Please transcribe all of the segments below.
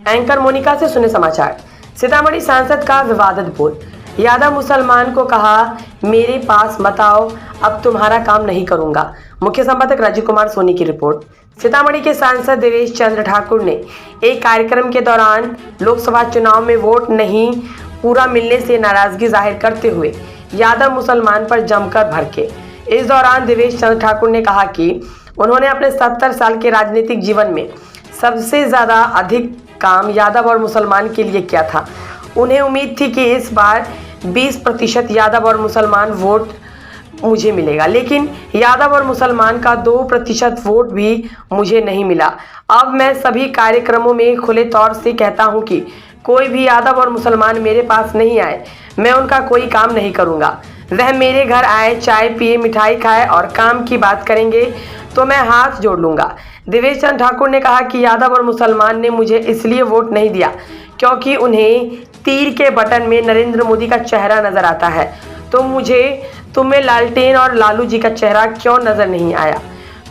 Anchor Monika से सुने समाचार। सीतामढ़ी सांसद का विवादित बोल। यादव मुसलमान को कहा, मेरे पास मत आओ, अब तुम्हारा काम नहीं करूंगा। मुख्य संपादक राजीव कुमार सोनी की रिपोर्ट। सीतामढ़ी के सांसद देवेश चंद्र ठाकुर ने एक कार्यक्रम के दौरान लोकसभा चुनाव में वोट नहीं पूरा मिलने से नाराजगी जाहिर करते हुए यादव मुसलमान पर जमकर भड़के। इस दौरान देवेश चंद्र ठाकुर ने कहा कि उन्होंने अपने 70 साल के राजनीतिक जीवन में सबसे ज़्यादा अधिक काम यादव और मुसलमान के लिए किया था। उन्हें उम्मीद थी कि इस बार 20% यादव और मुसलमान वोट मुझे मिलेगा, लेकिन यादव और मुसलमान का 2% वोट भी मुझे नहीं मिला। अब मैं सभी कार्यक्रमों में खुले तौर से कहता हूं कि कोई भी यादव और मुसलमान मेरे पास नहीं आए, मैं उनका कोई काम नहीं करूंगा। वह मेरे घर आए, चाय पिए, मिठाई खाए और काम की बात करेंगे तो मैं हाथ जोड़ लूंगा। देवेश चंद्र ठाकुर ने कहा कि यादव और मुसलमान ने मुझे इसलिए वोट नहीं दिया क्योंकि उन्हें तीर के बटन में नरेंद्र मोदी का चेहरा नजर आता है, तो मुझे तुम्हें लालटेन और लालू जी का चेहरा क्यों नजर नहीं आया।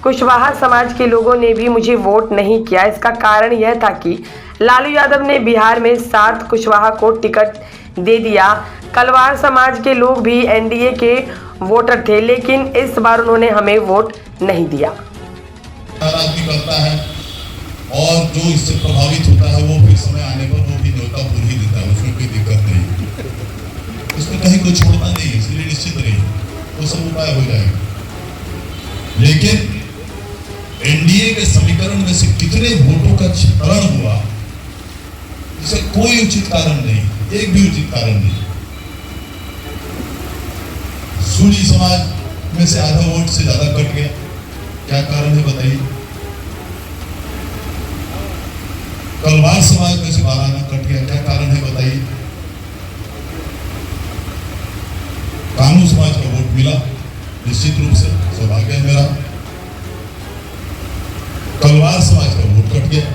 कुशवाहा समाज के लोगों ने भी मुझे वोट नहीं किया। इसका कारण यह था कि लालू यादव ने बिहार में 7 कुशवाहा को टिकट दे दिया। कलवार समाज के लोग भी एनडीए के वोटर थे, लेकिन इस बार उन्होंने हमें वोट नहीं दिया। आदमी करता है और जो इससे प्रभावित होता है वो फिर समय आने पर वो भी न्योता पूरी ही देता है, उसमें कोई दिक्कत नहीं, उसमें कहीं कोई छोड़ता नहीं, इसलिए निश्चित रहिए वो सब उपाय हो जाएगा। लेकिन एनडीए के समीकरण में से कितने वोटों का क्षरण हुआ, इसे कोई उचित कारण नहीं, एक भी उचित कारण नहीं। सूरी समाज में से आधा वोट से ज्यादा कट गया, क्या कारण है बताइए। कलवार समाज में से 12 आना कट गया, क्या कारण है बताइए। कानू समाज का वोट मिला, निश्चित रूप से सौभाग्य है मेरा। कलवार समाज का वोट कट गया।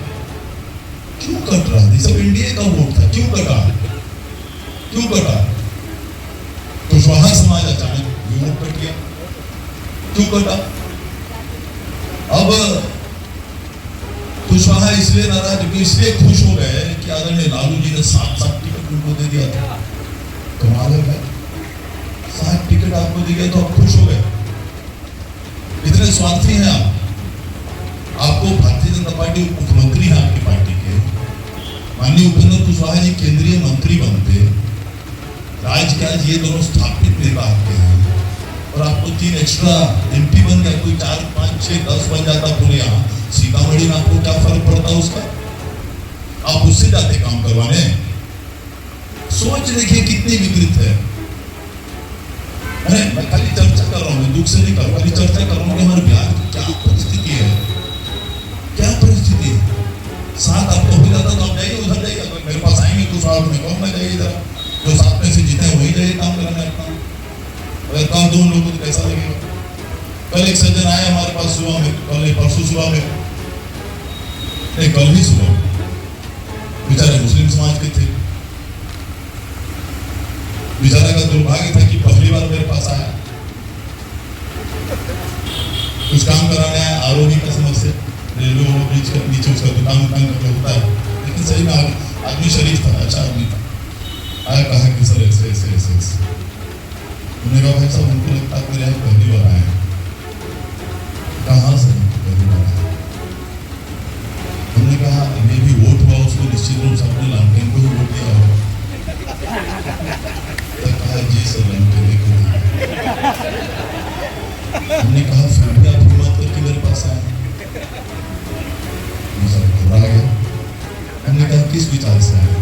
क्यों कट रहा है? सब एनडीए का वोट था, क्यों कटा? क्यों कटा? कुशवाहा समाज अचानक वोट कट गया, क्यों कटा? अब कुशवाहा इसलिए नाराज, इसलिए खुश हो गए कि आदरणीय लालू जी ने 7 टिकट उनको दे दिया था। कमाल है भाई, 7 टिकट आपको दे गए तो आप खुश हो गए। इतने स्वार्थी हैं आप। आपको भारतीय जनता पार्टी मुख्यमंत्री है आपकी पार्टी के, माननीय उपेंद्र कुशवाहा जी केंद्रीय मंत्री बनते, राज्य के आज ये दोनों स्थापित नेता आपके हैं, और आपको 3 एक्स्ट्रा एमपी बन गया, कोई 4, 5, 6, 10 बन जाता पूरे यहाँ सीतामढ़ी में, आपको क्या फर्क पड़ता उसका? आप उससे जाते काम करवाने। सोच देखिए कितनी विकृत है। मैं खाली चर्चा कर रहा हूँ, दुख से नहीं कर रहा, खाली चर्चा कर रहा हूँ कि हमारे बिहार की क्या परिस्थिति है, क्या परिस्थिति है। 7 आपको हो जाता तो आप जाइए, उधर जाइए, अगर मेरे पास आएंगे तो 7 में कौन ना जाइए, इधर जो 7 में से जीते वही जाइए काम करना है अपना। अगर काम 2 लोगों को कैसा लगेगा। कल एक सज्जन आए हमारे पास सुबह में, कल परसों सुबह में, नहीं कल ही सुबह, बेचारे मुस्लिम समाज के थे। बेचारा का दुर्भाग्य था कि पहली बार मेरे पास आया, कुछ काम कराने आया, आरोपी का समस्या, रेलवे ब्रिज के नीचे उसका दुकान करके होता है, लेकिन सही में आदमी शरीफ था, अच्छा आदमी था। आया, कहा कि सर ऐसे ऐसे ऐसे ऐसे। उन्होंने कहा भाई साहब उनको लगता है मेरे यहाँ पहली बार आए। कहाँ से पहली बार आए? हमने कहा ये भी वोट हुआ, उसको निश्चित रूप से अपने लालटेन को भी वोट दिया होगा। कहा जी सर लालटेन को। हमने कहा फिर भी आप हिम्मत करके मेरे पास आए। घबरा गया। हमने कहा किस विचार से आए?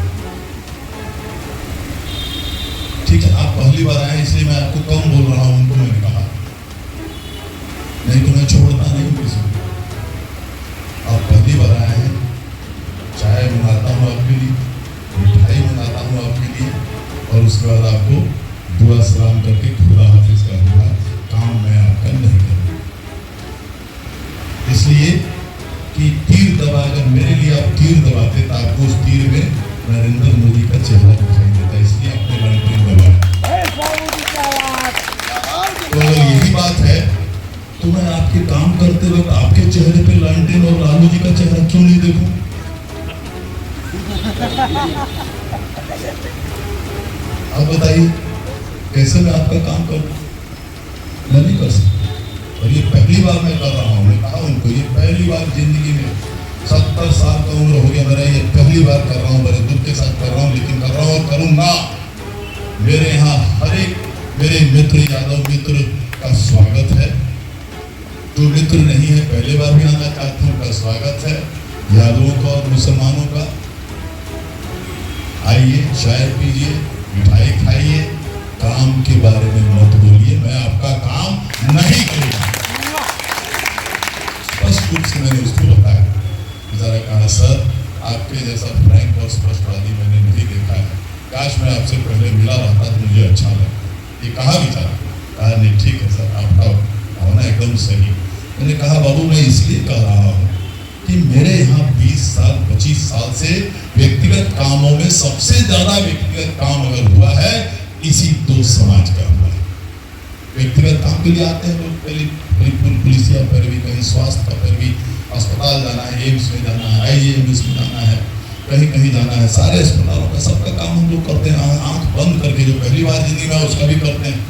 ठीक है, आप पहली बार आए इसलिए मैं आपको कम बोल रहा हूं, उनको मैंने कहा, नहीं तो मैं छोड़ता नहीं किसी को। आप पहली बार आए हैं, चाय मंगाता हूँ आपके लिए, मिठाई मंगाता हूँ आपके लिए, और उसके बाद आपको दुआ सलाम करके खुदा हाफिज का दूंगा, काम मैं आपका नहीं करूँगा। इसलिए कि तीर दबाकर मेरे लिए आप तीर दबाते तो आपको उस तीर में नरेंद्र मोदी का चेहरा दिखाई देता, इसलिए अपने लालटेन दबाए। तो अगर यही बात है तो मैं आपके काम करते वक्त आपके चेहरे पे लालटेन और लालू जी का चेहरा क्यों नहीं देखूं? आप बताइए कैसे मैं आपका काम करूं? मैं नहीं कर सकता। और ये पहली बार मैं कर रहा हूँ। मैं कहा उनको ये पहली बार जिंदगी में 70 साल का उम्र हो गया मेरा, ये पहली बार कर रहा हूँ, बड़े दुख के साथ कर रहा हूँ, लेकिन कर रहा हूँ और करूंगा। मेरे यहाँ हर एक मेरे मित्र यादव मित्र का स्वागत है। जो मित्र नहीं है पहले बार भी आना चाहते हैं उनका स्वागत है, यादवों का और मुसलमानों का। आइए, चाय पीजिए, मिठाई खाइए, काम के बारे में मत बोलिए, मैं आपका काम नहीं करूंगा। स्पष्ट रूप से मैंने उसको बताया। जरा कहा सर आपके जैसा फ्रैंक और स्पष्टवादी मैंने नहीं देखा है, काश मैं आपसे पहले मिला रहता तो मुझे अच्छा लगता। ये कहा भी था, कहा नहीं ठीक है सर आपका भावना एकदम सही। मैंने कहा बाबू मैं इसलिए कह रहा हूँ कि मेरे यहाँ 20 साल 25 साल से व्यक्तिगत कामों में सबसे ज्यादा व्यक्तिगत काम अगर हुआ है इसी दो समाज का हुआ है। व्यक्तिगत काम के लिए आते हैं लोग, पहले पुलिस या फिर भी कहीं स्वास्थ्य का, फिर भी अस्पताल जाना है, एम्स में जाना है, IAMS में जाना है, कहीं कहीं जाना है, सारे अस्पतालों का सबका काम हम लोग करते हैं आंख बंद करके। जो पहली बार जिंदगी में उसका भी करते हैं।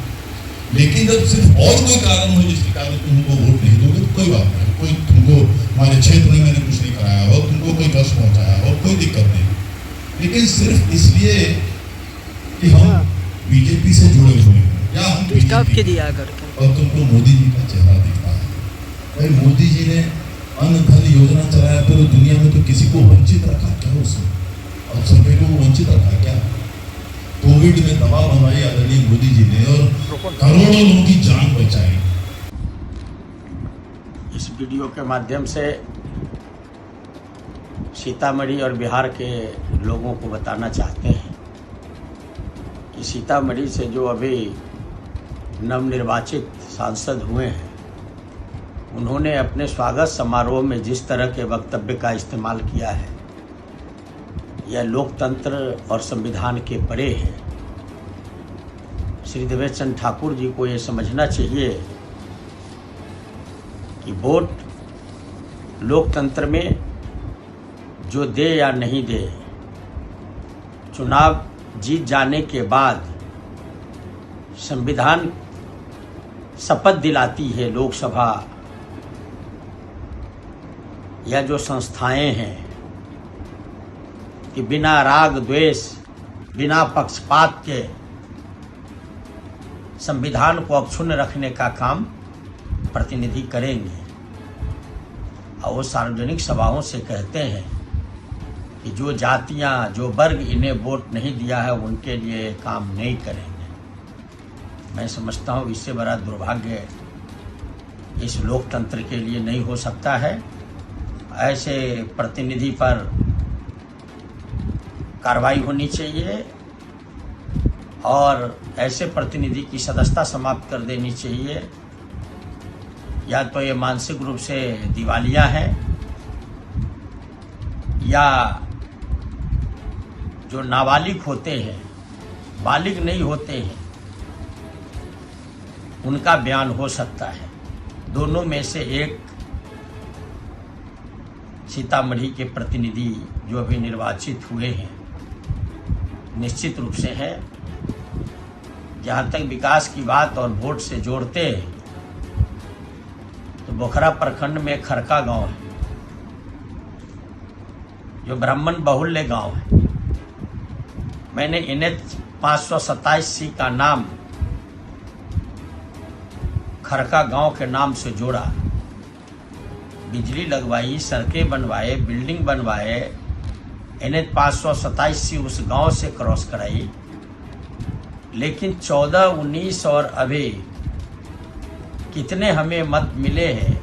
लेकिन जब सिर्फ और कोई कारण हो जिसके कारण तुमको वोट नहीं दोगे तो कोई बात नहीं, कोई तुमको हमारे क्षेत्र में मैंने कुछ नहीं कराया हो, तुमको कोई कष्ट पहुंचाया हो, कोई दिक्कत नहीं। लेकिन सिर्फ इसलिए कि हम बीजेपी से जुड़े हुए हैं या हम बीजेपी और तुमको मोदी जी का चेहरा दिखता है। भाई मोदी जी ने अन्न धन योजना चलाया, पूरी दुनिया में तो किसी को वंचित रखा क्या? उसने अल्पसंख्यकों को वंचित रखा क्या? कोविड में दवा बनवाई आदरणीय मोदी जी ने और करोड़ों लोगों की जान बचाई। इस वीडियो के माध्यम से सीतामढ़ी और बिहार के लोगों को बताना चाहते हैं कि सीतामढ़ी से जो अभी नवनिर्वाचित सांसद हुए हैं, उन्होंने अपने स्वागत समारोह में जिस तरह के वक्तव्य का इस्तेमाल किया है, यह लोकतंत्र और संविधान के परे है। श्री देवेश चंद्र ठाकुर जी को ये समझना चाहिए कि वोट लोकतंत्र में जो दे या नहीं दे, चुनाव जीत जाने के बाद संविधान शपथ दिलाती है, लोकसभा या जो संस्थाएं हैं कि बिना राग द्वेष, बिना पक्षपात के संविधान को अक्षुण्ण रखने का काम प्रतिनिधि करेंगे। और वो सार्वजनिक सभाओं से कहते हैं कि जो जातियां, जो वर्ग इन्हें वोट नहीं दिया है उनके लिए काम नहीं करेंगे। मैं समझता हूँ इससे बड़ा दुर्भाग्य इस लोकतंत्र के लिए नहीं हो सकता है। ऐसे प्रतिनिधि पर कार्रवाई होनी चाहिए और ऐसे प्रतिनिधि की सदस्यता समाप्त कर देनी चाहिए। या तो ये मानसिक रूप से दिवालिया हैं या जो नाबालिग होते हैं, बालिग नहीं होते हैं, उनका बयान हो सकता है। दोनों में से एक सीतामढ़ी के प्रतिनिधि जो अभी निर्वाचित हुए हैं निश्चित रूप से है। जहाँ तक विकास की बात और वोट से जोड़ते हैं तो बोखरा प्रखंड में खरका गांव है जो ब्राह्मण बहुल्य गांव है। मैंने NH 527C का नाम खरका गांव के नाम से जोड़ा, बिजली लगवाई, सड़कें बनवाए, बिल्डिंग बनवाए, NH 527C उस गांव से क्रॉस कराई। लेकिन 14, 19 और अभी कितने हमें मत मिले हैं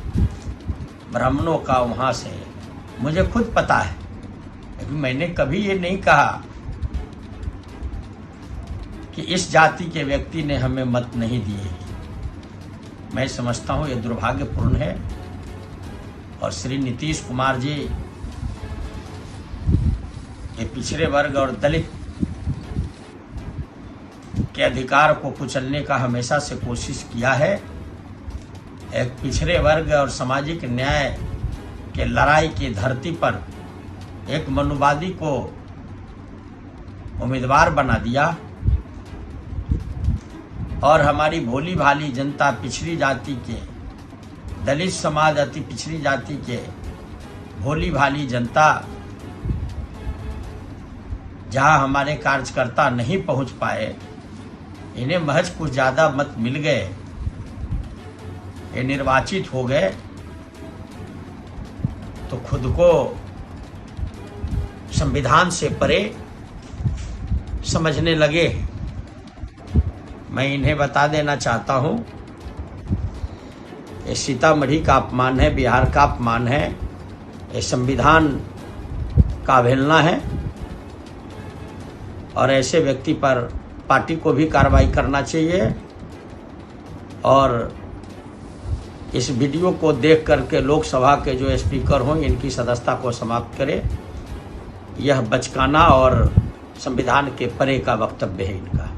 ब्राह्मणों का वहाँ से मुझे खुद पता है। लेकिन मैंने कभी ये नहीं कहा कि इस जाति के व्यक्ति ने हमें मत नहीं दिए। मैं समझता हूँ ये दुर्भाग्यपूर्ण है। और श्री नीतीश कुमार जी ये पिछड़े वर्ग और दलित के अधिकार को कुचलने का हमेशा से कोशिश किया है। एक पिछड़े वर्ग और सामाजिक न्याय के लड़ाई की धरती पर एक मनुवादी को उम्मीदवार बना दिया और हमारी भोली भाली जनता, पिछड़ी जाति के, दलित समाज, अति पिछड़ी जाति के भोली भाली जनता, जहां हमारे कार्यकर्ता नहीं पहुंच पाए, इन्हें महज कुछ ज्यादा मत मिल गए, ये निर्वाचित हो गए, तो खुद को संविधान से परे समझने लगे। मैं इन्हें बता देना चाहता हूं, ये सीतामढ़ी का अपमान है, बिहार का अपमान है, ये संविधान का अवहेलना है और ऐसे व्यक्ति पर पार्टी को भी कार्रवाई करना चाहिए। और इस वीडियो को देख करके लोकसभा के जो स्पीकर हों, इनकी सदस्यता को समाप्त करें। यह बचकाना और संविधान के परे का वक्तव्य है इनका।